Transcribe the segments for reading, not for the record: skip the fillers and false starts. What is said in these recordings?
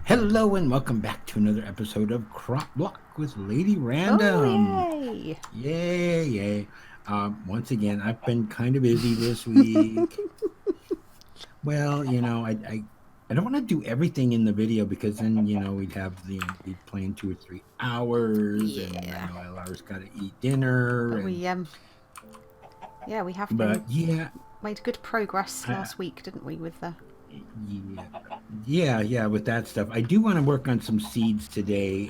Hello and welcome back to another episode of Crop Block with Lady Random. Oh, yay! Yay, yay. Once again, I've been kind of busy this week. Well, I don't want to do everything in the video because then, we'd plan 2 or 3 hours and I Yeah. know Laura's got to eat dinner. But And, we have been but yeah, made good progress I, last week, didn't we, with the... yeah, with that stuff. I do want to work on some seeds today,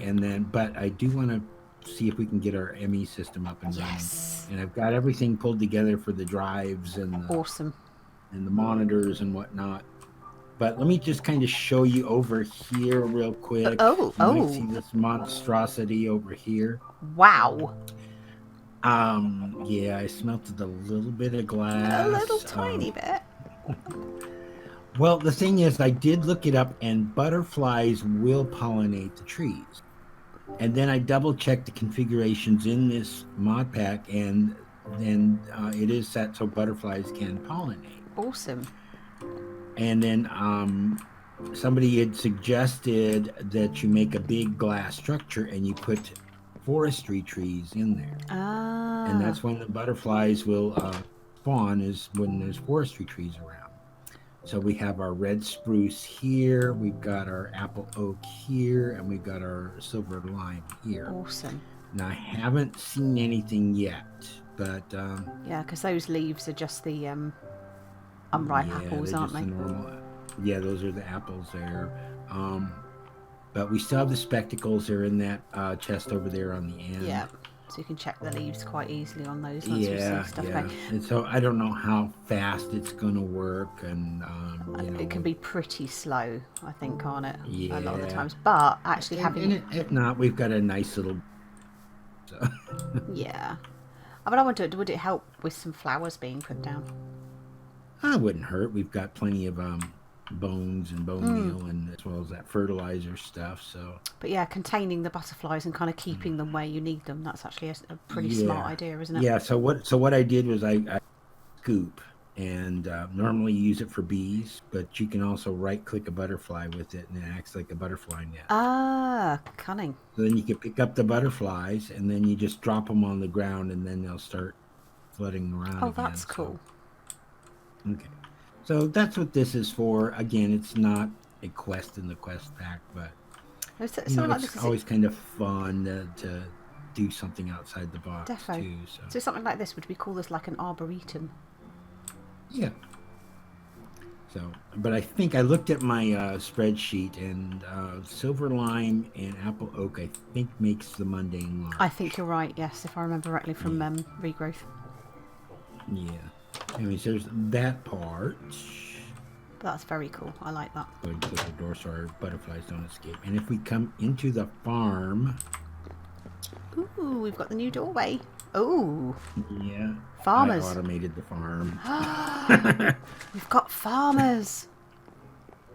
but I do want to see if we can get our ME system up and running. Yes! And I've got everything pulled together for the drives and Awesome. the monitors and whatnot. But let me just kind of show you over here real quick. You might see this monstrosity over here. Wow! Yeah, I smelted a little bit of glass. A little tiny bit. Well, the thing is, I did look it up, and butterflies will pollinate the trees. And then I double-checked the configurations in this Modpack, and then it is set so butterflies can pollinate. Awesome. And then somebody had suggested that you make a big glass structure and you put forestry trees in there. Ah. And that's when the butterflies will spawn, is when there's forestry trees around. So we have our red spruce here, we've got our apple oak here, and we've got our silver lime here. Awesome. Now, I haven't seen anything yet, but... yeah, because those leaves are just the unripe apples, aren't they? Yeah, those are the apples there. But we still have the spectacles. They're in that chest over there on the end. Yeah. So you can check the leaves quite easily on those once we see stuff. Yeah. And so I don't know how fast it's going to work, and it can be pretty slow, I think, can't it? Yeah. A lot of the times, but actually if not, we've got a nice little. So. Yeah, but I wonder, would it help with some flowers being put down? It wouldn't hurt. We've got plenty of bones and bone meal, and as well as that fertilizer stuff. So, but yeah, containing the butterflies and kind of keeping them where you need them, that's actually a pretty smart idea, isn't it? Yeah, so what I did was I scoop, and normally you use it for bees, but you can also right click a butterfly with it and it acts like a butterfly net. Ah, cunning. So then you can pick up the butterflies and then you just drop them on the ground and then they'll start flooding around again. That's cool. Okay. So that's what this is for. Again, it's not a quest in the quest pack, but it's always kind of fun to do something outside the box too. So something like this would be called as like an arboretum. Yeah. So, but I think I looked at my spreadsheet, and silver lime and apple oak, I think, makes the mundane larch. I think you're right. Yes, if I remember rightly from regrowth. Yeah. Anyways, there's that part. That's very cool. I like that. Go ahead and close the door so our butterflies don't escape. And if we come into the farm... Ooh, we've got the new doorway. Ooh. Yeah. Farmers. I automated the farm. We've got farmers.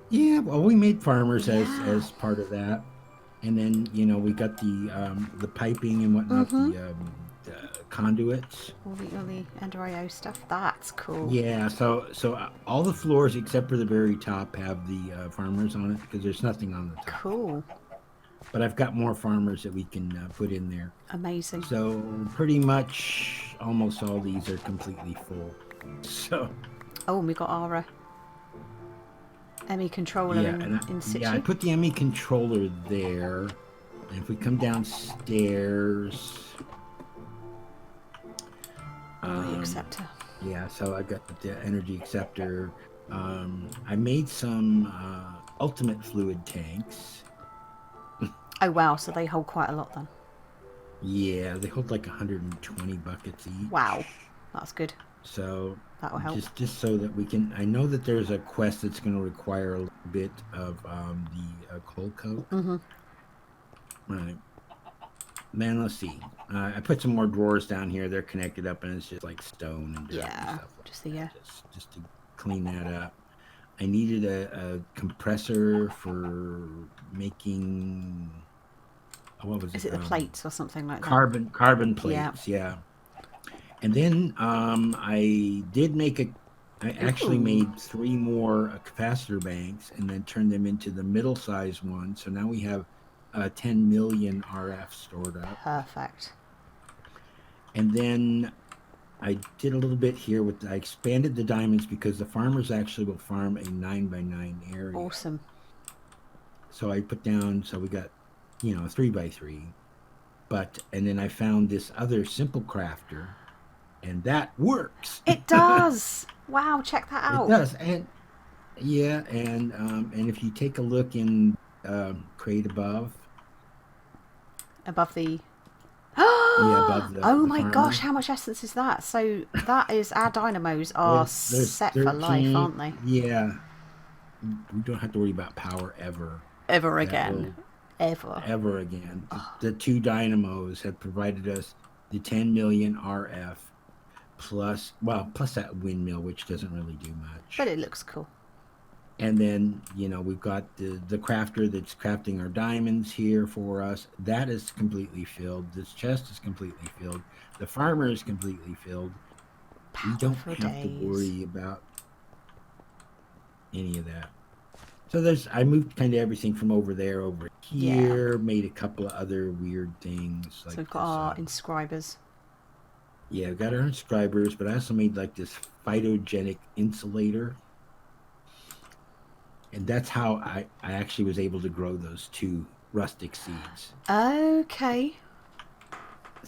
Yeah, well, we made farmers as part of that. And then, we got the piping and whatnot, the conduits. All the Ender IO stuff. That's cool. Yeah, so all the floors except for the very top have the farmers on it because there's nothing on the top. Cool. But I've got more farmers that we can put in there. Amazing. So pretty much almost all these are completely full. So. Oh, and we got our ME controller in situ. Yeah, I put the ME controller there. And if we come downstairs. The acceptor. Yeah, so I got the energy acceptor. I made some ultimate fluid tanks. Oh wow, so they hold quite a lot then. Yeah, they hold like 120 buckets each. Wow, that's good. So that'll help. Just so that we can. I know that there's a quest that's going to require a little bit of the coal coat. All right. Man, let's see. I put some more drawers down here. They're connected up, and it's just like stone and dirt and stuff. Just to clean that up. I needed a compressor for making. What was it? Is it the plates or something like that? Carbon plates. Yeah. And then I did make I actually made 3 more capacitor banks and then turned them into the middle-sized one. So now we have 10 million RF stored up. Perfect. And then I did a little bit here with, I expanded the diamonds because the farmers actually will farm a 9x9 area. Awesome. So I put down, so we got, 3x3. And then I found this other simple crafter, and that works. It does. Wow, check that out. It does. And yeah, and if you take a look in Create above the above the oh my farmer. gosh, how much essence is that? So that is our dynamos are set 13, for life, aren't they? Yeah. We don't have to worry about power ever. Ever again. Ever again. The 2 dynamos have provided us the 10 million RF plus that windmill, which doesn't really do much. But it looks cool. And then, we've got the crafter that's crafting our diamonds here for us. That is completely filled. This chest is completely filled. The farmer is completely filled. We don't have to worry about any of that. So I moved kind of everything from over there over here, made a couple of other weird things. So we've got our inscribers. Yeah, we've got our inscribers, but I also made like this phytogenic insulator. And that's how I actually was able to grow those 2 rustic seeds. Okay.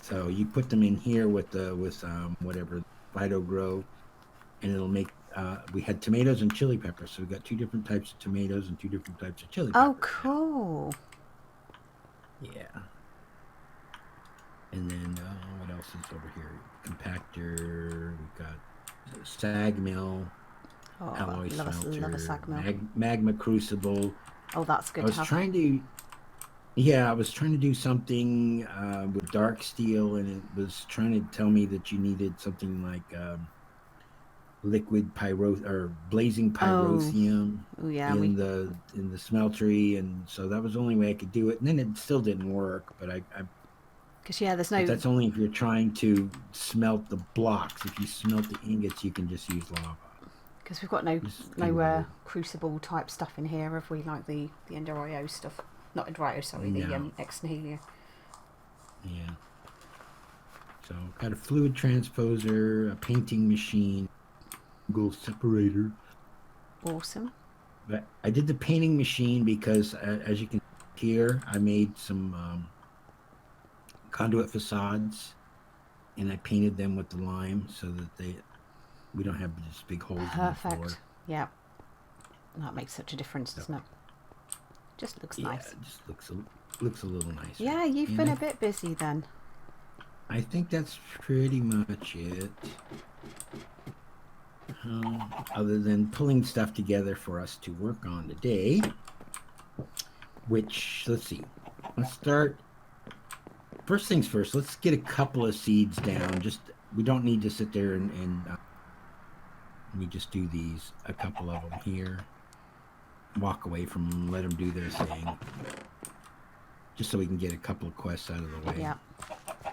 So you put them in here with whatever phyto grow, and it'll make. We had tomatoes and chili peppers, so we got 2 different types of tomatoes and 2 different types of chili peppers. Oh, cool. Yeah. And then what else is over here? Compactor. We've got sag mill. Oh, Alloy smelter, love a sag mill. magma crucible. Oh, that's good. I was trying to do something with dark steel, and it was trying to tell me that you needed something like liquid blazing pyrothium in the smeltery, and so that was the only way I could do it. And then it still didn't work, but there's no. That's only if you're trying to smelt the blocks. If you smelt the ingots, you can just use lava. Because we've got no crucible type stuff in here, have we? Like the Ender IO stuff. Not Ender IO, sorry, the Ex Nihilio. Yeah. So got a fluid transposer, a painting machine, Google separator. Awesome. But I did the painting machine because, as you can see here, I made some conduit facades, and I painted them with the lime so that we don't have just big holes in the floor. Perfect. Yeah. That makes such a difference, doesn't it? Just looks nice. It just looks a little nicer. Yeah, you've been a bit busy then. I think that's pretty much it. Other than pulling stuff together for us to work on today, which, let's see. Let's start. First things first, let's get a couple of seeds down. We don't need to sit there and let me just do these, a couple of them here. Walk away from them, let them do their thing. Just so we can get a couple of quests out of the way. Yeah. Do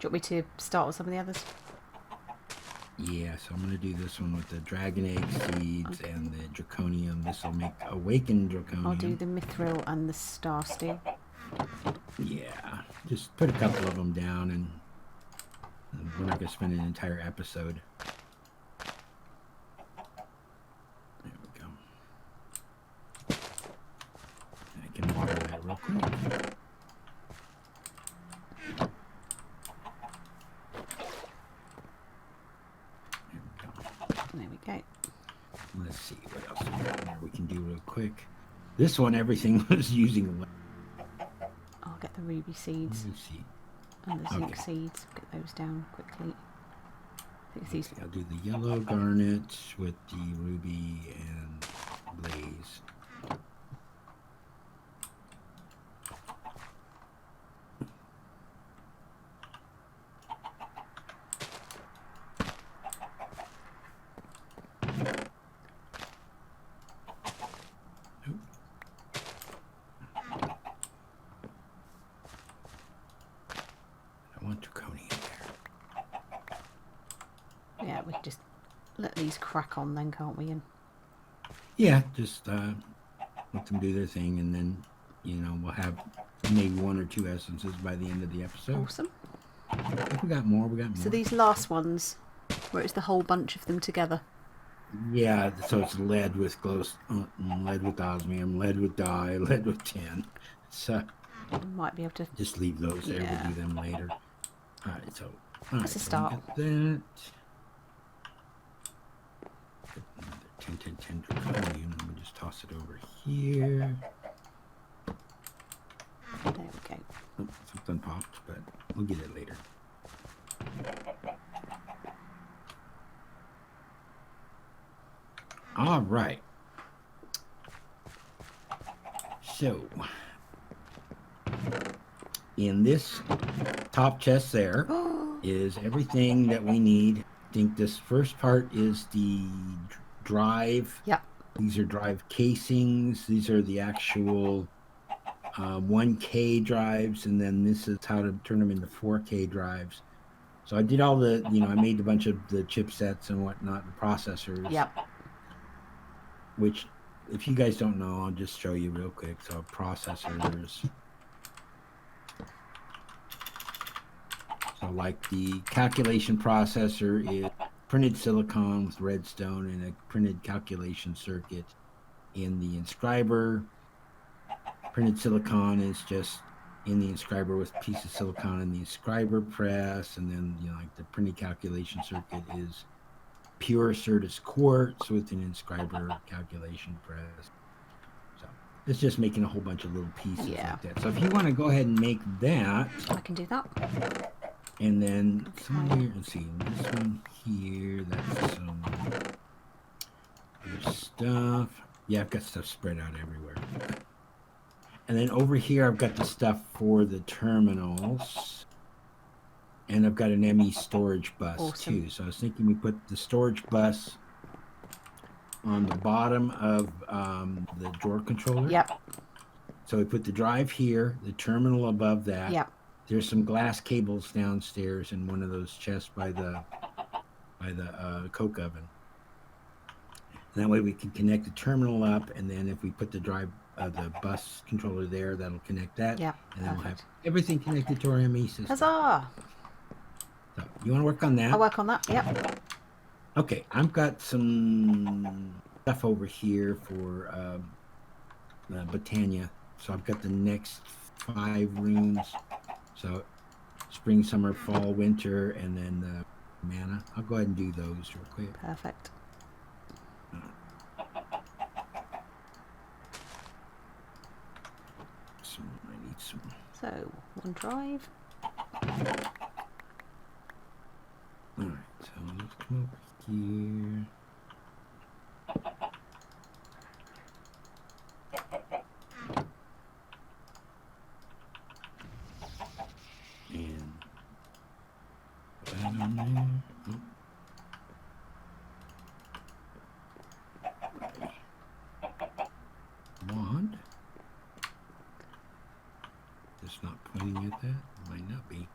you want me to start with some of the others? Yeah, so I'm going to do this one with the dragon egg seeds and the draconium. This will make awakened draconium. I'll do the mithril and the star steel. Yeah, just put a couple of them down, and we're not going to spend an entire episode. There we go. I can water that real quick. There we go. Let's see what else we can do real quick. This one, everything was using. I'll get the ruby seeds and the zinc seeds. Get those down quickly. I'll do the yellow garnet with the ruby and blaze. let these crack on then, can't we? And yeah, just let them do their thing, and then, you know, we'll have maybe 1 or 2 essences by the end of the episode. Awesome. If we got more, we got more. So these last ones, where it's the whole bunch of them together. Yeah, so it's lead with lead with osmium, lead with dye, lead with tin. So We might be able to just leave those there. Yeah. We'll do them later. All right, so That's a start. Got that. Another 10, 10, 10 draconium. Let me just toss it over here. There we go. Oh, something popped, but we'll get it later. All right. So, in this top chest there is everything that we need. I think this first part is the drive. Yep. These are drive casings. These are the actual 1K drives, and then this is how to turn them into 4K drives. So I did all the, you know, I made a bunch of the chipsets and whatnot, the processors. Yep. Which, if you guys don't know, I'll just show you real quick. So processors. So like the calculation processor is printed silicon with redstone and a printed calculation circuit in the inscriber. Printed silicon is just in the inscriber with a piece of silicon in the inscriber press, and then, you know, like the printed calculation circuit is pure Certus quartz with an inscriber calculation press. So it's just making a whole bunch of little pieces like that. So if you want to go ahead and make that, I can do that. and then somewhere, let's see, this one here, that's some other stuff. Yeah, I've got stuff spread out everywhere. And then over here, I've got the stuff for the terminals. And I've got an ME storage bus too. So I was thinking we put the storage bus on the bottom of the drawer controller. Yep. So we put the drive here, the terminal above that. Yep. There's some glass cables downstairs in one of those chests by the coke oven. And that way we can connect the terminal up, and then if we put the drive, the bus controller there, that'll connect that. Yeah. And then we'll have everything connected to our ME system. Huzzah! So you want to work on that? I'll work on that. Yep. Okay, I've got some stuff over here for Botania. So I've got the next 5 rooms. So spring, summer, fall, winter, and then the mana. I'll go ahead and do those real quick. Perfect. I need some. So, one drive. Alright, so let's come over here. And put that on there. Wand. It's not pointing at that. It might not be.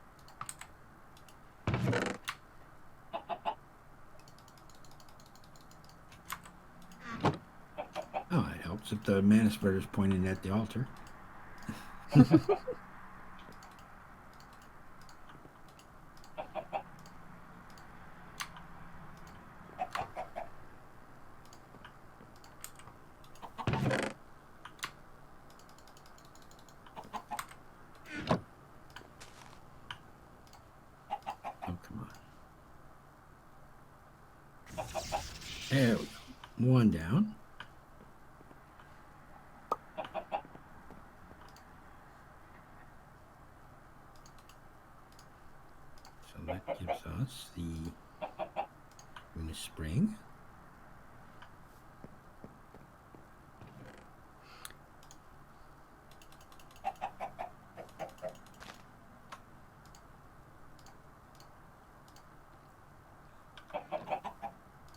Oh, it helps if the mana spreader is pointing at the altar. There we go. One down. So that gives us the Rune of Spring.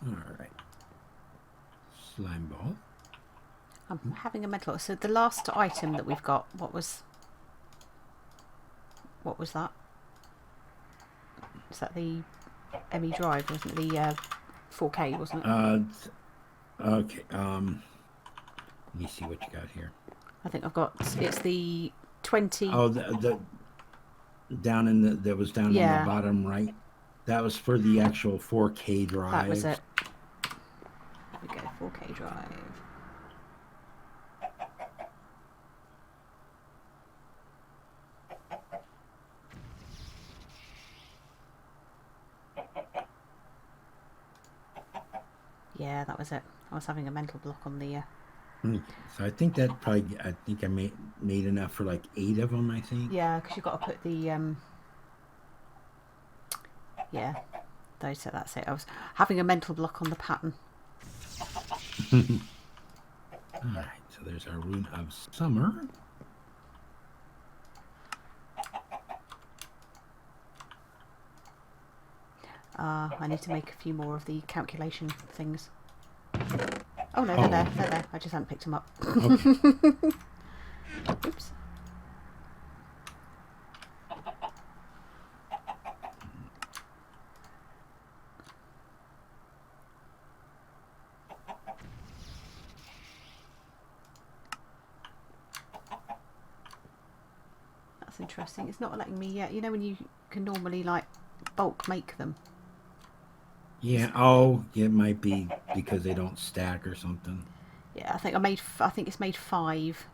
Alright. Slime ball. I'm having a mental. So the last item that we've got, what was that? Is that the ME drive, wasn't it? The 4K, wasn't it? Okay. Let me see what you got here. I think I've got. It's the 20. Oh, the down in that was down on the bottom right. That was for the actual 4K drive. That was it. There we go. 4K drive. Yeah, that was it. I was having a mental block on the. So I think that probably. I think I made enough for like 8 of them. I think. Yeah, because you've got to put the. Yeah, those. So that's it. I was having a mental block on the pattern. All right. So there's our Rune of Summer. I need to make a few more of the calculation things. Oh no, they're there. They're there. I just haven't picked them up. Okay. Oops. That's interesting. It's not letting me yet. You know when you can normally like bulk make them. Yeah. Oh, it might be because they don't stack or something. Yeah, I think I think it's made 5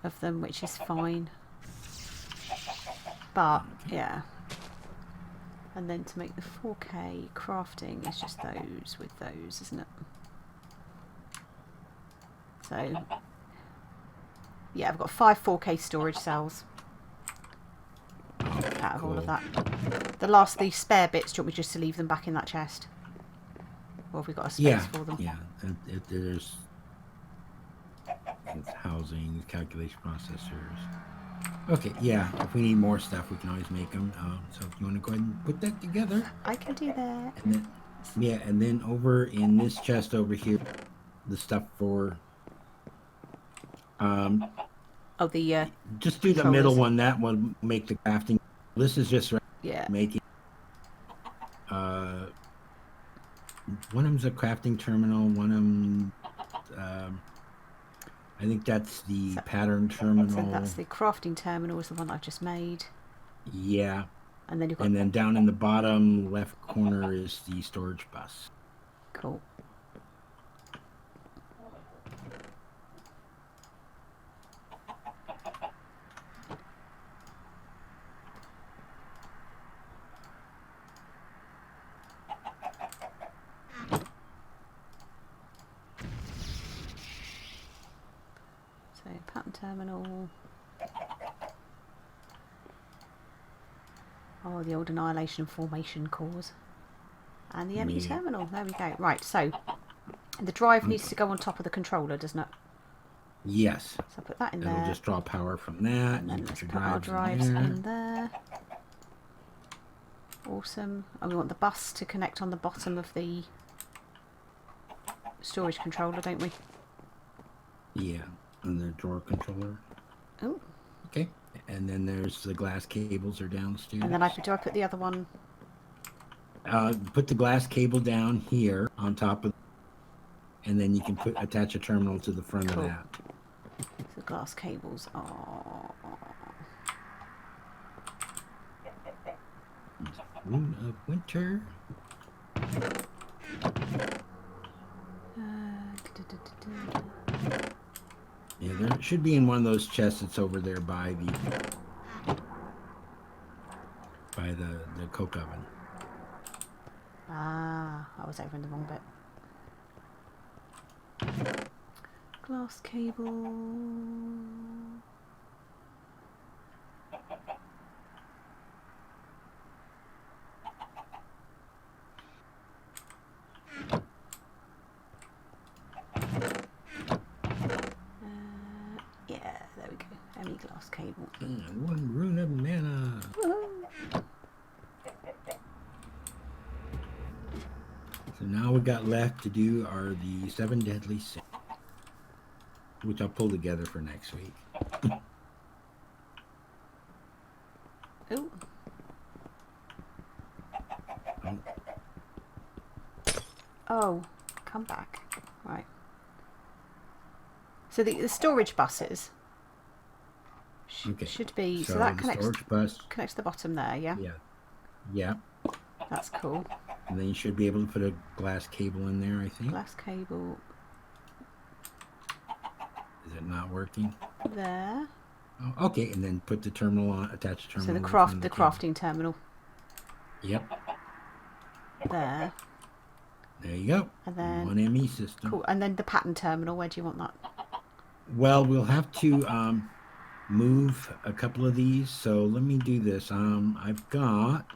of them, which is fine. But yeah, and then to make the 4K crafting is just those with those, isn't it? So yeah, I've got 5 4K storage cells out of all of that. The spare bits, do you want me just to leave them back in that chest? Or have we got a space for them? Yeah, there's housing, calculation processors. Okay, yeah, if we need more stuff, we can always make them. So if you want to go ahead and put that together. I can do that. And then, yeah, and then over in this chest over here, the stuff for... oh, the... just do the middle one. That one make the crafting. This is just making... one of them's a crafting terminal. One of them... I think that's the pattern terminal. So that's the crafting terminal is the one I've just made. Yeah. And then you've got... And then down in the bottom left corner is the storage bus. Cool. So pattern terminal. Oh, the old annihilation and formation cores. And the ME terminal. There we go. Right, so the drive needs to go on top of the controller, doesn't it? Yes. So I'll put that in there. It'll just draw power from that. And then let's put our drives in there. Awesome. And we want the bus to connect on the bottom of the storage controller, don't we? Yeah, and the drawer controller. Oh. Okay. And then there's the glass cables are downstairs. And then do I put the other one? Put the glass cable down here on top of, and then you can attach a terminal to the front of that. So glass cables are... Rune of Winter. Yeah, there should be in one of those chests that's over there by the coke oven. Ah, I was over in the wrong bit. Glass cable. Yeah, there we go. ME glass cable. One rune of mana. So now we got left to do are the 7 deadly sins, which I'll pull together for next week. Ooh. So the storage buses Okay. should be... So, So that the connects storage bus. to the bottom there, yeah? Yeah. Yeah. That's cool. And then you should be able to put a glass cable in there, I think. Glass cable Is it not working? there. Oh, okay, and then put the terminal on, attach the terminal. So the crafting terminal. Yep. There. There you go. And then one ME system. Cool. And then the pattern terminal, where do you want that? Well, we'll have to move a couple of these. So let me do this. I've got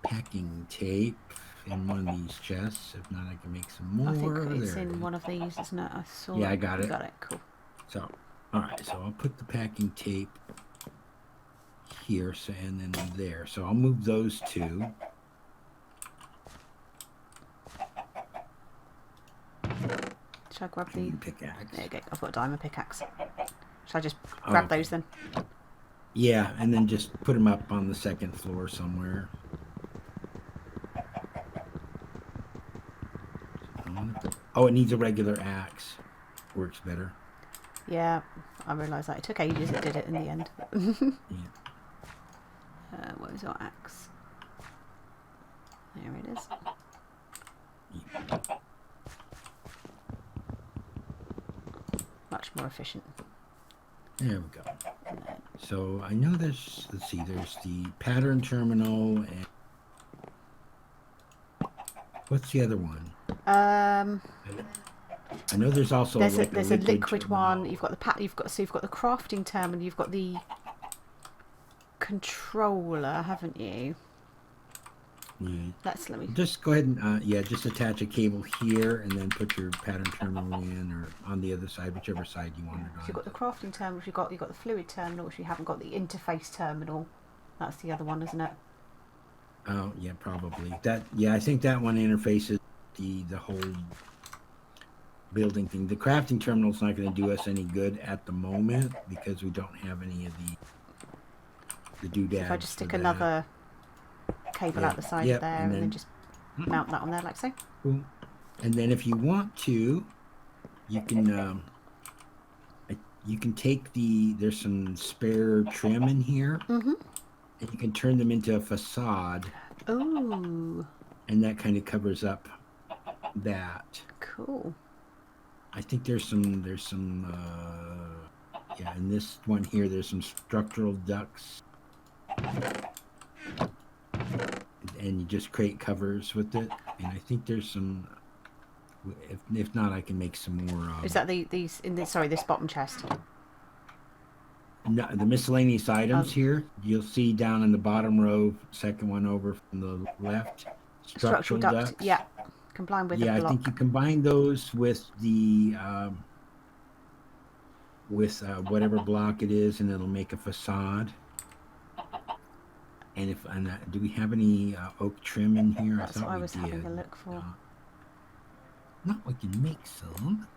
packing tape in one of these chests. If not, I can make some more. I think it's in one of these, isn't it? I saw. Yeah, I got it. Got it. Cool. So, all right. So I'll put the packing tape here, so, and then there. So I'll move those two. Should I grab the pickaxe? There you go. I've got a diamond pickaxe. Should I just grab those then? Yeah, and then just put them up on the second floor somewhere. Oh, it needs a regular axe. Works better. Yeah, I realised that. It took ages, it did it in the end. Yeah. Where's our axe? There it is. Yeah. Much more efficient. There we go. So I know there's, let's see, there's the pattern terminal and what's the other one? I know there's also there's like a liquid terminal. one. You've got the you've got the crafting terminal. You've got the controller, haven't you? Yeah. Let me Just go ahead and yeah, just attach a cable here and then put your pattern terminal in, or on the other side, whichever side you want it on. So you've got the crafting terminal. You've got the fluid terminal, which you haven't got the interface terminal. That's the other one, isn't it? Oh yeah, probably that. Yeah, I think that one interfaces the whole building thing. The crafting terminal's not going to do us any good at the moment because we don't have any of the doodads. If I just stick another cable out the side there and then just mount that on there like so. Cool. And then if you want to, you can take there's some spare trim in here, and you can turn them into a facade. Ooh. And that kind of covers up that. Cool. I think there's some yeah, in this one here there's some structural ducts. And you just create covers with it, and I think there's some. If not, I can make some more. Is that this bottom chest? No, the miscellaneous items here. You'll see down in the bottom row, second one over from the left. Structural ducts. Yeah, combined with yeah, a block. I think you combine those with the whatever block it is, and it'll make a facade. And do we have any oak trim in here? That's what I was having a look for. No, we can make some.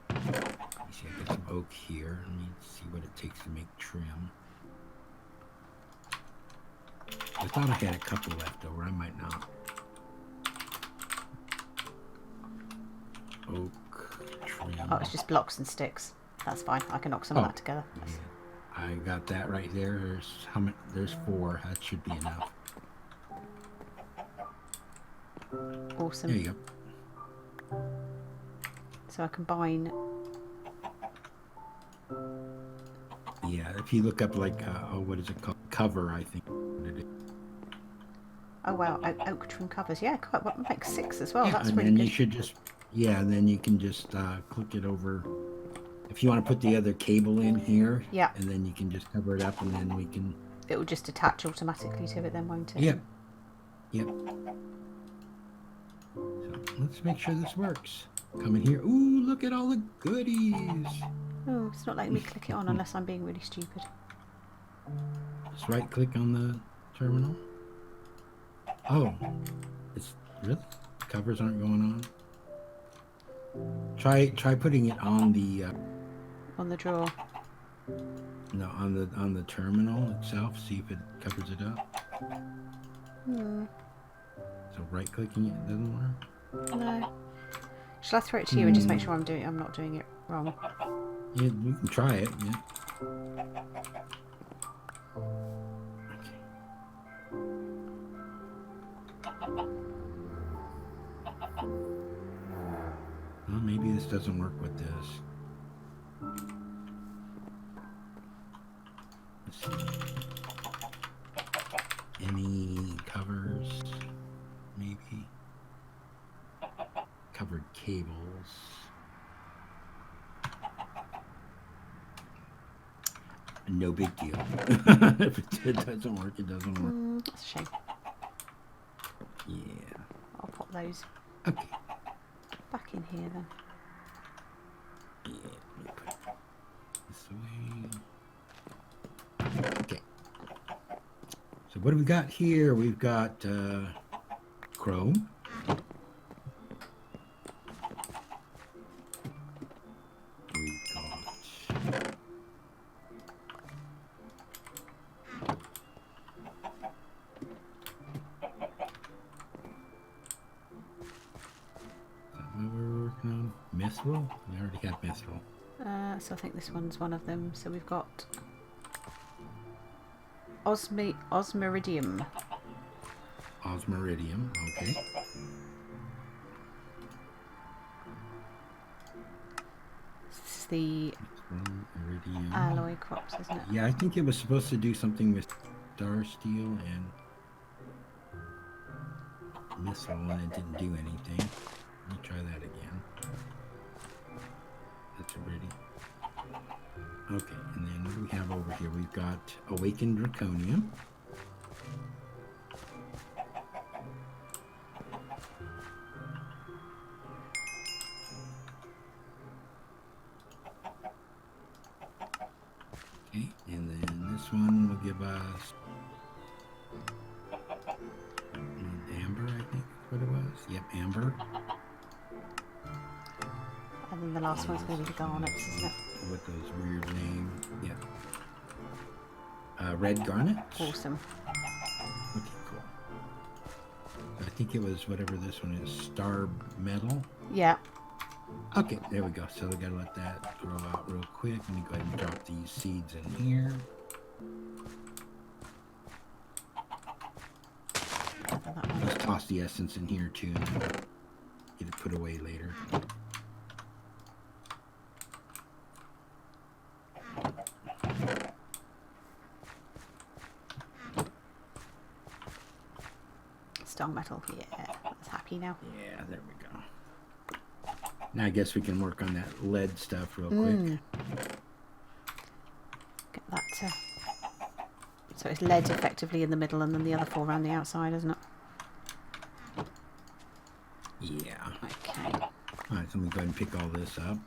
Let me see, I got some oak here. Let me see what it takes to make trim. I thought I had a couple left over. I might not. Oak trim. Oh, it's just blocks and sticks. That's fine. I can knock some of that together. Yeah. I got that right there. There's how many? There's 4. That should be enough. Awesome. There you go. So I combine. Yeah, if you look up like what is it called? Cover, I think. Oh wow, oak trim covers. Yeah, quite. Well, make 6 as well. Yeah, That's and really then good. you should just and then you can just click it over. If you want to put the other cable in here, yeah, and then you can just cover it up, and then we can. It will just attach automatically to it, then, won't it? Yep. Yep. So let's make sure this works. Come in here. Ooh, look at all the goodies. Oh, it's not letting me click it on unless I'm being really stupid. Just right click on the terminal. Oh, it's really covers aren't going on. Try putting it on the. On the drawer. No, on the terminal itself. See if it covers it up. So right clicking it doesn't work. No. Shall I throw it to you and just make sure I'm not doing it wrong? Yeah, you can try it. Yeah. Well, maybe this doesn't work with this. Let's see. Any covers? Maybe. Covered cables. No big deal. If it doesn't work, it doesn't work. That's a shame. Yeah. I'll pop those Okay. back in here then. Yeah. Let me put this away. Okay. So what do we got here? We've got chrome. We've got what we're working on? Mithril? We already have mithril. So I think this one's one of them. So we've got osmiridium. Osmiridium, okay. This is the Iridium. alloy crops, isn't it? Yeah, I think it was supposed to do something with star steel and missile, and it didn't do anything. Let me try that again. That's iridium. Okay, and then what do we have over here? We've got awakened draconium. Okay, and then this one will give us amber, I think is what it was. Yep, amber. And then the last one's going to be the garnets, isn't it? With those weird names. Yeah. Red garnet. Awesome. Okay, cool. I think it was whatever this one is, star metal. Yeah. Okay, there we go. So we gotta let that grow out real quick. Let me go ahead and drop these seeds in here. Let's toss the essence in here too, and get it put away later. Stung metal, yeah. That's happy now. Yeah, there we go. Now I guess we can work on that lead stuff real quick. Get that to... So it's lead effectively in the middle and then the other four around the outside, isn't it? Yeah. Okay. Alright, so let me go ahead and pick all this up.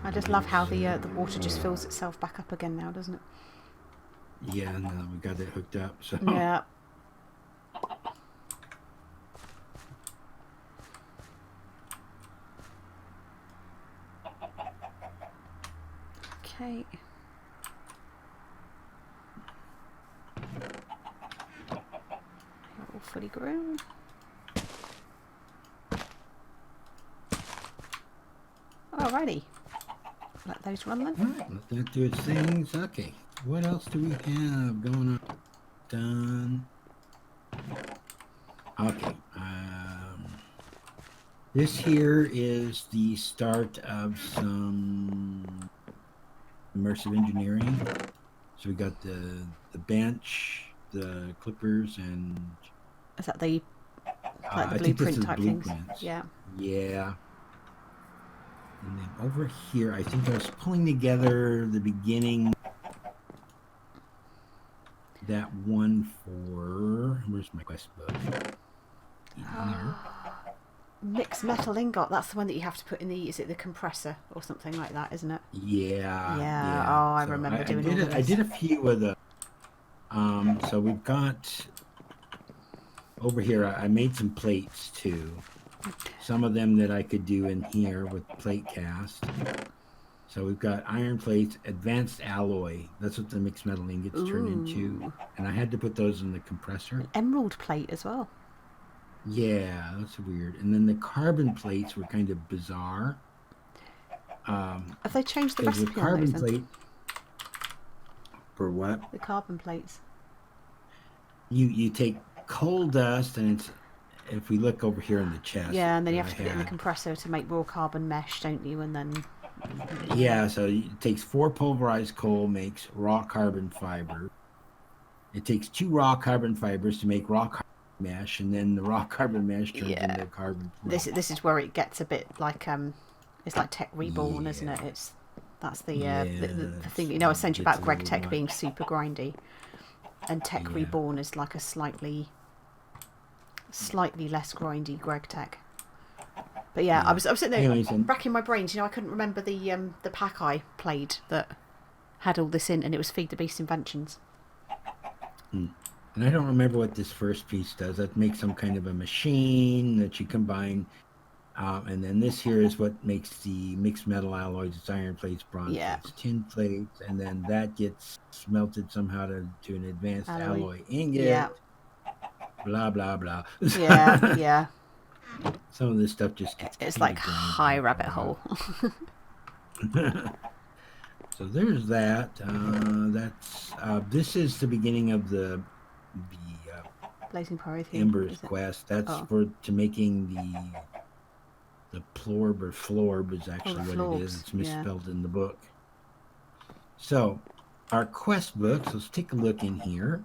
I just love how the water just fills itself back up again now, doesn't it? Yeah, now that we got it hooked up, so Yeah. Okay. All fully grown. Alrighty. Let those run then. alright, let that do its things. Okay. What else do we have going on? Done. Okay. This here is the start of some immersive engineering. So we got the bench, the clippers, and Is that the like the I think this blueprint is type blueprints. things? Yeah. Yeah. And then over here, I think I was pulling together the beginning. That one for, where's my quest book? here. Mixed metal ingot. That's the one that you have to put in the. Is it the compressor or something like that? Isn't it? Yeah. Yeah. Oh, I So remember doing did all it. of this. I did a few of the. So we've got over here. I made some plates too. Some of them that I could do in here with plate cast. So we've got iron plates, advanced alloy. That's what the mixed metal ingots turn into. And I had to put those in the compressor. An emerald plate as well. Yeah, that's weird. And then the carbon plates were kind of bizarre. Have they changed the Because recipe with on carbon those? plate, for what? The carbon plates. You take coal dust, and it's, if we look over here in the chest. Yeah, and then you have to put it in the compressor to make raw carbon mesh, don't you? And then. Yeah, so it takes 4 pulverized coal, makes raw carbon fiber. It takes 2 raw carbon fibers to make raw carbon mesh, and then the raw carbon mesh turns into carbon plate. This is where it gets a bit like it's like Tech Reborn, isn't it? That's the thing. You know, I sent you about Greg Tech being super grindy, and Tech Reborn is like a slightly less grindy Greg Tech. But I was sitting there racking my brains. You know, I couldn't remember the pack I played that had all this in, and it was Feed the Beast Inventions. And I don't remember what this first piece does. That makes some kind of a machine that you combine. And then this here is what makes the mixed metal alloys. It's iron plates, bronze plates, tin plates. And then that gets smelted somehow to an advanced alloy ingot. Yeah. Blah, blah, blah. Yeah. Some of this stuff just gets... It's like high rabbit hole. So there's that. This is the beginning of the Blazing Priority Embers quest. That's to making the plorb, or florb is actually what it is. It's misspelled in the book. So our quest books, let's take a look in here.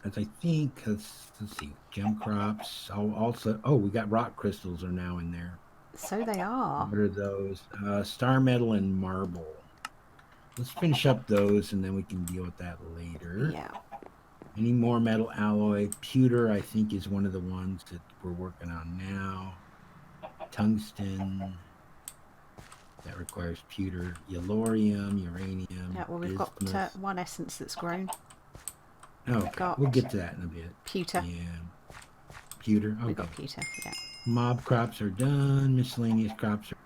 As I think, let's see, gem crops. Also, we got rock crystals are now in there. So they are. What are those? Star metal and marble. Let's finish up those, and then we can deal with that later. Yeah. Any more metal alloy? Pewter, I think, is one of the ones that we're working on now. Tungsten. That requires pewter. Yellorium, uranium. Yeah, well, we've got one essence that's grown. Okay, we'll get to that in a bit. Pewter. Yeah. Pewter? Okay. We've got pewter, yeah. Mob crops are done. Miscellaneous crops are...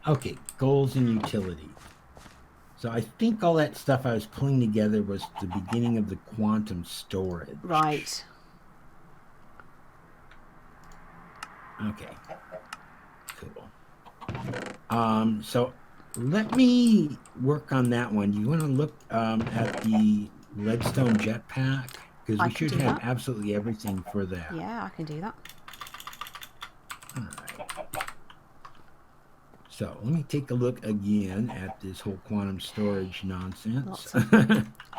Okay, goals and utility. So I think all that stuff I was pulling together was the beginning of the quantum storage. Right. Okay. Cool. So let me work on that one. Do you want to look at the leadstone jetpack? Because we should have absolutely everything for that. Yeah, I can do that. All right. So let me take a look again at this whole quantum storage nonsense.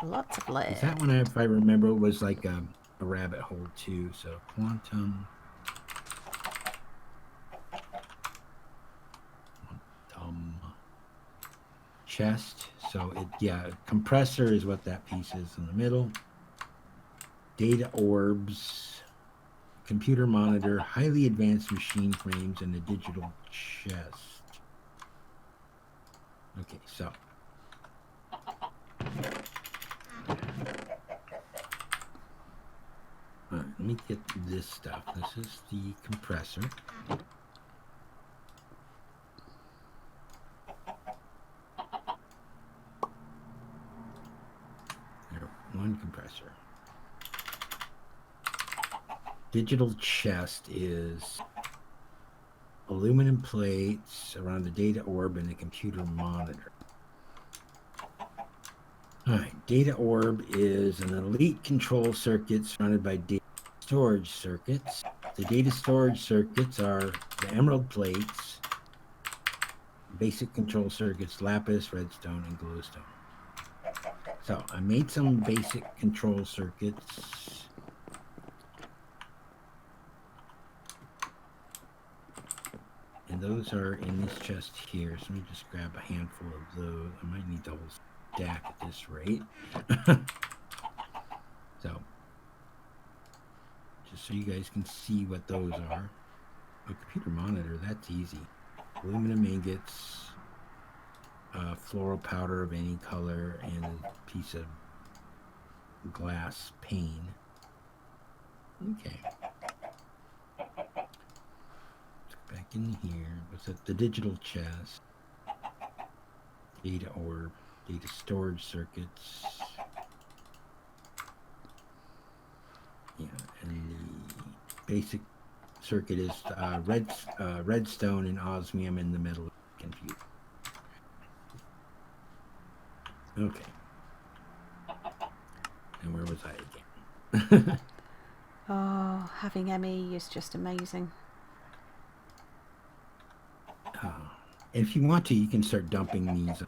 Lots of lead. That one, if I remember, was like a rabbit hole too. So quantum chest. So compressor is what that piece is in the middle. Data orbs, computer monitor, highly advanced machine frames, and a digital chest. Okay, so all right, let me get this stuff. This is the compressor. There, one compressor. Digital chest is aluminum plates around the data orb and a computer monitor. Alright, data orb is an elite control circuit surrounded by data storage circuits. The data storage circuits are the emerald plates, basic control circuits, lapis, redstone, and glowstone. So I made some basic control circuits. And those are in this chest here. So let me just grab a handful of those. I might need the whole stack at this rate. So just so you guys can see what those are. A computer monitor, that's easy. Aluminum ingots, floral powder of any color, and a piece of glass pane. Okay. Let's go back in here. What's it? The digital chest. Data orb. Data storage circuits. Yeah, and the basic circuit is redstone and osmium in the middle of the computer. Okay. And where was I again? Oh, having ME is just amazing. If you want to, you can start dumping these.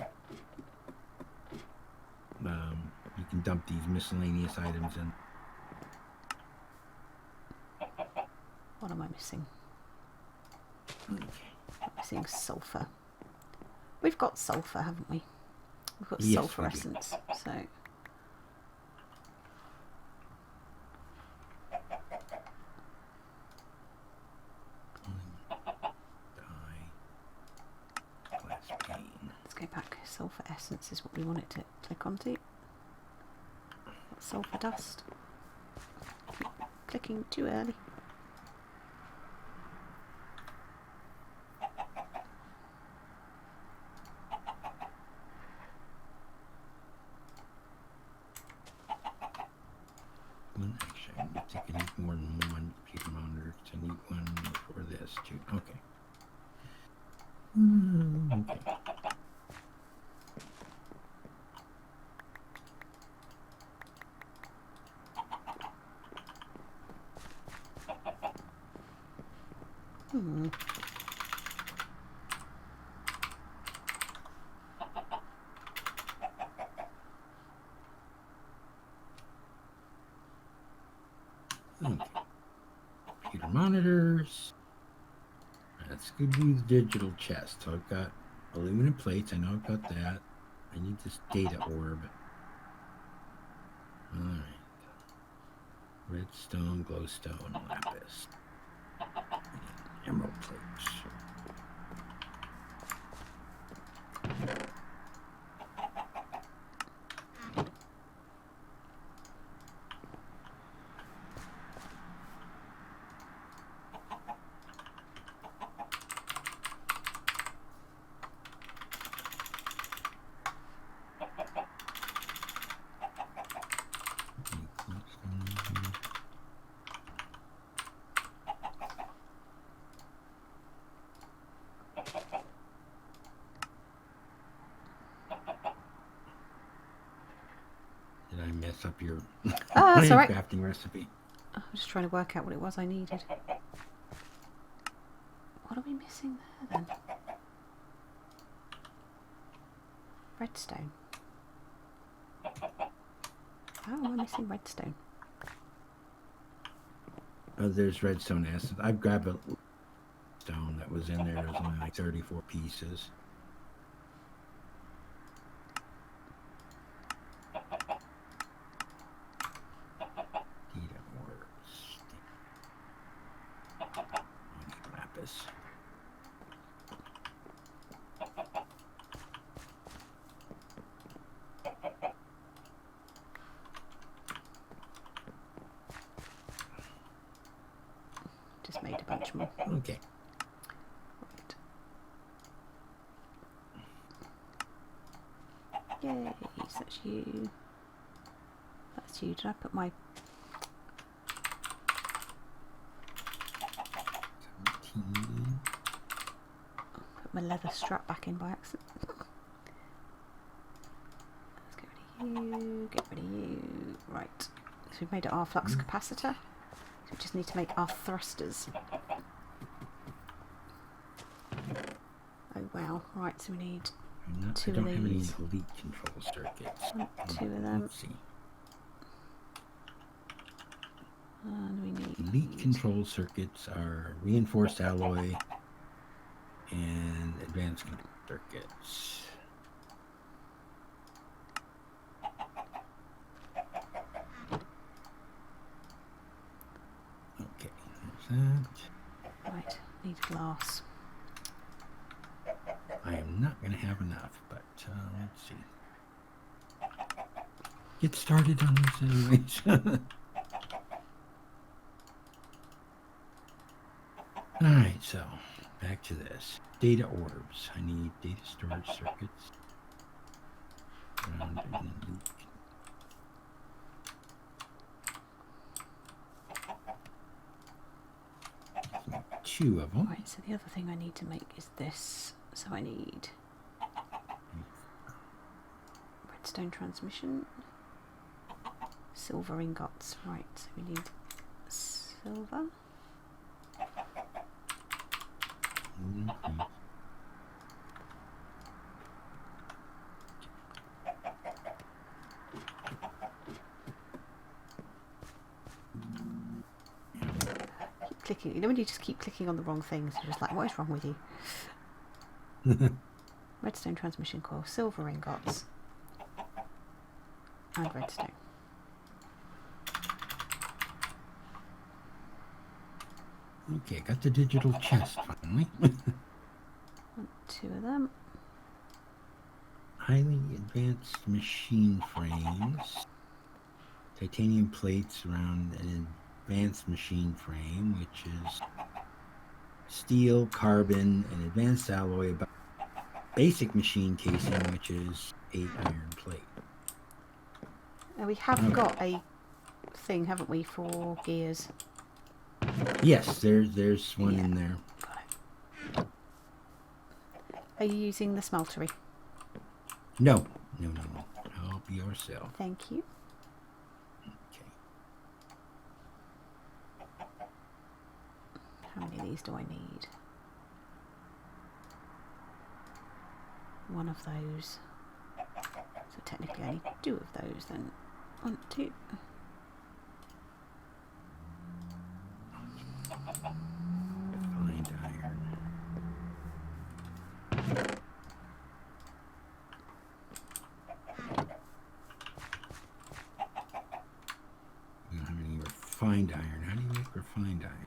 You can dump these miscellaneous items in. What am I missing? Okay. I'm missing sulfur. We've got sulfur, haven't we? We've got Yes, sulfur we do. essence. So. Let's go back. Sulfur essence is what we want it to click onto. Sulfur dust. Clicking too early. Actually, I think I need more than one computer monitor. I need one for this too. Okay. Okay. Okay. Computer monitors. Let's go do the digital chest. So I've got aluminum plates. I know I've got that. I need this data orb. Alright. Redstone, glowstone, lapis. And emerald plates. Did I mess up your That's all right. crafting recipe? I'm just trying to work out what it was I needed. What are we missing there then? Redstone. How am I missing redstone? Oh, there's redstone acid. I've grabbed a stone that was in there. There's only like 34 pieces. Lapis. Just made a bunch more. Okay. Right. Yay, so that's you. That's you. Did I put my... Put my leather strap back in by accident. Let's get rid of you, get rid of you. Right. So we've made our flux capacitor. So we just need to make our thrusters. Oh wow. Right, so we need two I don't of have any these. elite control circuits. Two of them. Let's see. And we need... Elite control circuits are reinforced alloy and advanced control circuits. that. Right, need glass. I am not going to have enough, but let's see. Get started on this anyways. Alright, so back to this. Data orbs. I need data storage circuits. Ground and loop. Two of them. Right, so the other thing I need to make is this. So I need redstone transmission, silver ingots. Right, so we need silver. Mm-hmm. Clicking. You know when you just keep clicking on the wrong things, you're just like, what is wrong with you? Redstone transmission coil, silver ingots, and redstone. Okay, got the digital chest finally. Want 2 of them. Highly advanced machine frames. Titanium plates around an advanced machine frame, which is steel, carbon, and advanced alloy. About basic machine casing, which is 8 iron plate. Now we have got a thing, haven't we, for gears? Yes, there's one in there. Got it. Are you using the smeltery? No. Help yourself. Thank you. Okay. How many of these do I need? 1 of those. So technically I need 2 of those then. 1, 2. Defined iron. We don't have any refined iron. How do you make refined iron?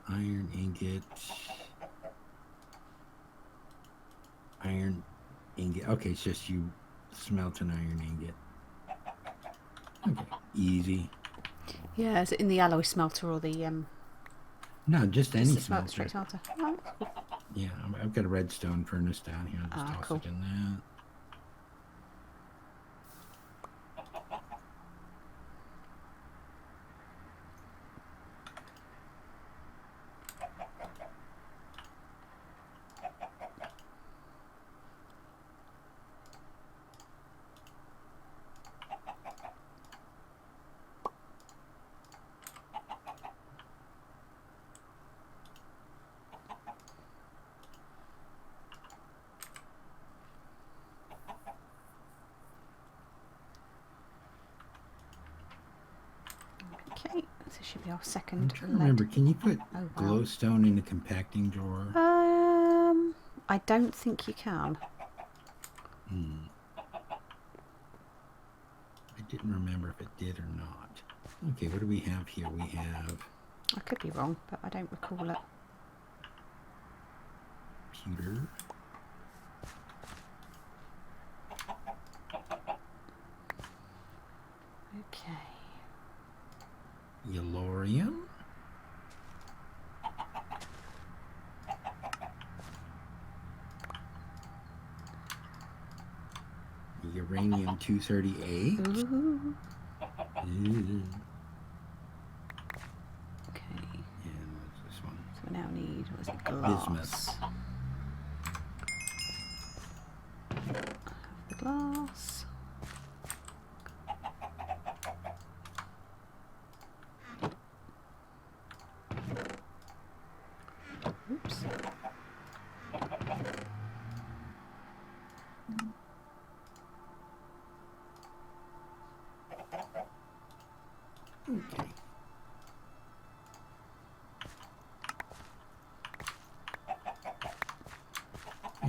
Iron ingot. Iron ingot. Okay, it's just you smelt an iron ingot. Okay, easy. Yeah, is it in the alloy smelter or the No, just any smelter? smelter. Straight smelter. Oh, cool. Yeah, I've got a redstone furnace down here. I'll just toss cool. it in that. Okay, so this should be our I'm second trying to lead. remember, can you put Oh, wow. glowstone in a compacting drawer? I don't think you can. I didn't remember if it did or not. Okay, what do we have here? We have I could be wrong, but I don't recall it. pewter. Okay. Yellorium. Uranium 238. Ooh. Ooh. Okay. And what's this one? So we now need, what is it, glass. Bismuth. Have the glass. Oops. Okay.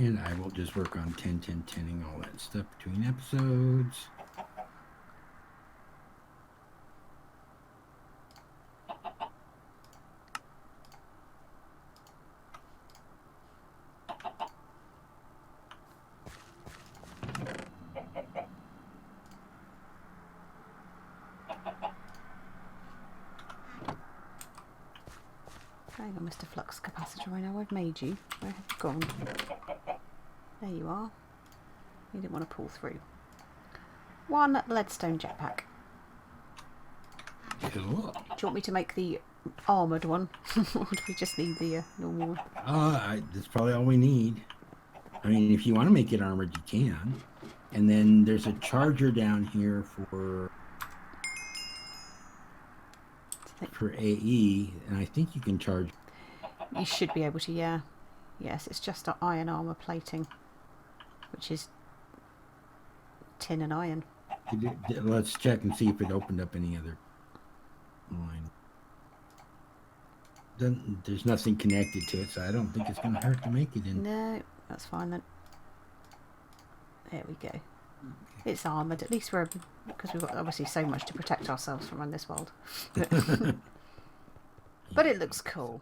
And I will just work on 10, 10, 10ing all that stuff between episodes. Hang on, Mr. Flux Capacitor, I know I've made you. Where have you gone? There you are. You didn't want to pull through. One leadstone jetpack. Cool. Do you want me to make the armoured one? Or do we just need the normal one? That's probably all we need. I mean, if you want to make it armored, you can. And then there's a charger down here for AE, and I think you can charge. You should be able to, yeah. Yes, it's just iron armour plating, which is tin and iron. Let's check and see if it opened up any other line. There's nothing connected to it, so I don't think it's going to hurt to make it in. No, that's fine then. There we go. It's armoured. At least we're, because we've got obviously so much to protect ourselves from in this world. But it looks cool.